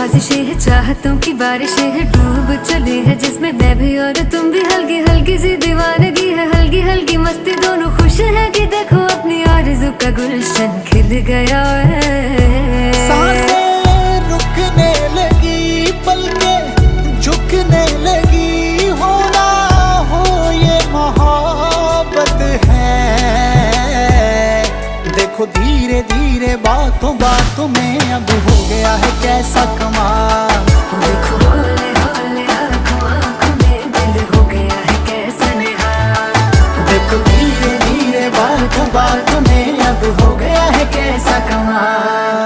साजिशें हैं, चाहतों की बारिशें हैं, डूब चली है जिसमें मैं भी और तुम भी। हल्की हल्की सी दीवानगी है, हल्की हल्की मस्ती, दोनों खुश है कि देखो अपनी आरज़ू का गुलशन खिल गया है। सांसें रुकने लगी, पलकें झुकने लगी, हो ना हो ये मोहब्बत है। देखो धीरे धीरे बातों बातों में अब हो गया है कैसा कमाल। देखो हौले हौले आँखों आँखों में दिल हो गया है कैसा निहाल। देखो धीरे धीरे बातों बातों में अब हो गया है कैसा कमाल।